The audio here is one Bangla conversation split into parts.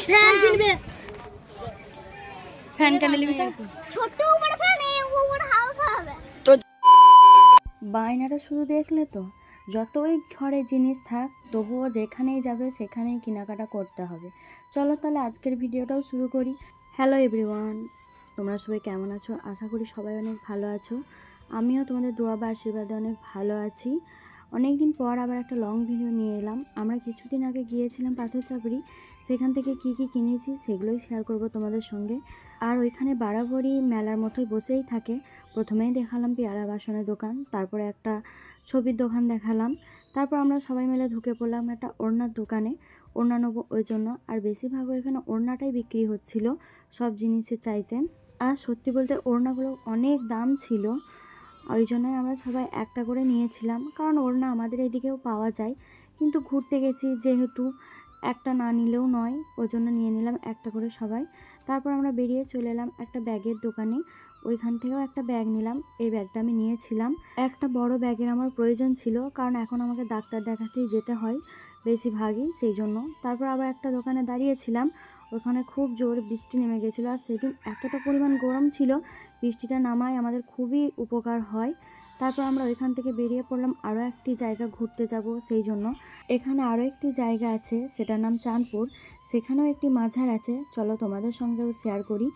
ফ্যান কিনবে ফ্যান কেন নিবি তা ছোট বড় ফ্যান এই ওর হাওয়া খাবে তো বায়নাটা শুধু দেখলে তো যতই ঘরে জিনিস থাক তবুও যেখানেই যাবে সেখানেই কেনাকাটা করতে হবে। চলো তাহলে আজকের ভিডিওটাও শুরু করি। হ্যালো এভরিওয়ান, তোমরা সবাই কেমন আছো? আশা করি সবাই অনেক ভালো আছো। আমিও তোমাদের দোয়া বা আশীর্বাদে অনেক ভালো আছি। অনেক দিন পর আবার একটা লং ভিডিও নিয়ে এলাম। আমরা কিছুদিন আগে গিয়েছিলাম পাথর চাপড়ি, সেখান থেকে কি কি কিনেছি সেগুলোই শেয়ার করব তোমাদের সঙ্গে। আর ওইখানে বাড়াবাড়ি মেলার মতোই বসেই থাকে। প্রথমেই দেখালাম পেয়ারা বাসনের দোকান, তারপরে একটা ছবির দোকান দেখালাম, তারপর আমরা সবাই মিলে ঢুকে পড়লাম একটা ওড়নার দোকানে। ওড়না নেবো ওই জন্য, আর বেশিরভাগ এখানে ওড়নাটাই বিক্রি হচ্ছিল সব জিনিসের চাইতে। আর সত্যি বলতে ওড়নাগুলো অনেক দাম ছিল, ওই জন্যই আমরা সবাই একটা করে নিয়েছিলাম, কারণ ওড়না আমাদের এদিকেও পাওয়া যায়, কিন্তু ঘুরতে গেছি যেহেতু একটা না নিলেও নয়, ওই জন্য নিয়ে নিলাম একটা করে সবাই। তারপর আমরা বেরিয়ে চলে এলাম একটা ব্যাগের দোকানে, ওইখান থেকেও একটা ব্যাগ নিলাম। এই ব্যাগটা আমি নিয়েছিলাম, একটা বড় ব্যাগের আমার প্রয়োজন ছিল, কারণ এখন আমাকে ডাক্তার দেখাতেই যেতে হয় বেশিরভাগই, সেই জন্য। তারপর আবার একটা দোকানে দাঁড়িয়েছিলাম, ওখানে খুব জোর বৃষ্টি নেমে গেছিলো, আর সেদিন এতটা পরিমাণ গরম ছিল, বৃষ্টিটা নামায় আমাদের খুবই উপকার হয়। তারপর আমরা ওইখান থেকে বেরিয়ে পড়লাম আরও একটি জায়গা ঘুরতে যাব, সেই জন্য। এখানে আরও একটি জায়গা আছে, সেটার নাম চাঁদপুর, সেখানেও একটি মাঝার আছে, চলো তোমাদের সঙ্গেও শেয়ার করি।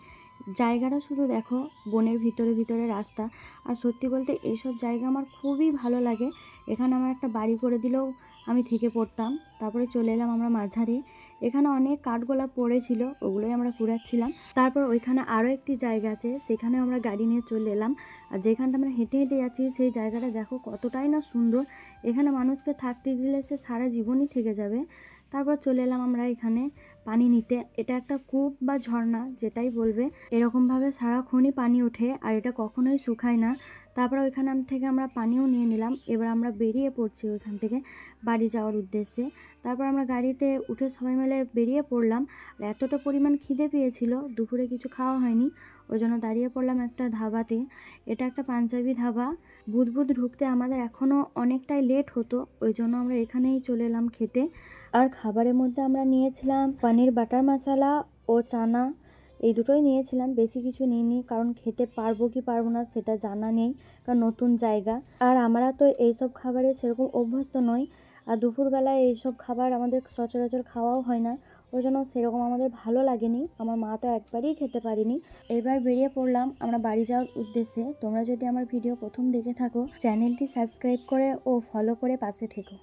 জায়গাটা শুধু দেখো, বনের ভিতরে ভিতরে রাস্তা, আর সত্যি বলতে এইসব জায়গা আমার খুবই ভালো লাগে। এখানে আমার একটা বাড়ি করে দিলেও আমি থেকে পড়তাম। তারপরে চলে এলাম আমরা মাঝারে, এখানে অনেক কাঠগোলাপ পড়েছিল, ওগুলোই আমরা কুড়াচ্ছিলাম। তারপর ওইখানে আরও একটি জায়গা আছে, সেখানে আমরা গাড়ি নিয়ে চলে এলাম। আর যেখানটা আমরা হেঁটে হেঁটে যাচ্ছি সেই জায়গাটা দেখো কতটাই না সুন্দর, এখানে মানুষকে থাকতে দিলে সে সারা জীবনই থেকে যাবে। তারপর চলে এলাম আমরা এখানে পানি নিতে। এটা একটা কূপ বা ঝর্ণা যেটাই বলবে, এরকমভাবে সারাক্ষণই পানি ওঠে, আর এটা কখনোই শুকায় না। তারপর ওইখানে থেকে আমরা পানিও নিয়ে নিলাম। এবার আমরা বেরিয়ে পড়ছি ওইখান থেকে বাড়ি যাওয়ার উদ্দেশ্যে। তারপর আমরা গাড়িতে উঠে সবাই মিলে বেরিয়ে পড়লাম। আর এতটা পরিমাণ খিদে পেয়েছিল, দুপুরে কিছু খাওয়া হয়নি, ওই জন্য দাঁড়িয়ে পড়লাম একটা ধাবাতে। এটা একটা পাঞ্জাবি ধাবা। বুধ ঢুকতে আমাদের এখনও অনেকটাই লেট হতো, ওই জন্য আমরা এখানেই চলে এলাম খেতে। আর খাবারের মধ্যে আমরা নিয়েছিলাম পনির বাটার মশলা ও চানা, এই দুটোই নিয়েছিলাম, বেশি কিছু নিইনি, কারণ খেতে পারবো কি পারবো না সেটা জানা নেই, কারণ নতুন জায়গা। আর আমরা তো এইসব খাবারে সেরকম অভ্যস্ত নই, আর দুপুরবেলায় এইসব খাবার আমাদের সচরাচর খাওয়াও হয় না, ওই জন্য সেরকম আমাদের ভালো লাগেনি। আমার মা তো একবারই খেতে পারিনি। এবার বেরিয়ে পড়লাম আমরা বাড়ি যাওয়ার উদ্দেশ্যে। তোমরা যদি আমার ভিডিও প্রথম দেখে থাকো, চ্যানেলটি সাবস্ক্রাইব করে ও ফলো করে পাশে থেকো।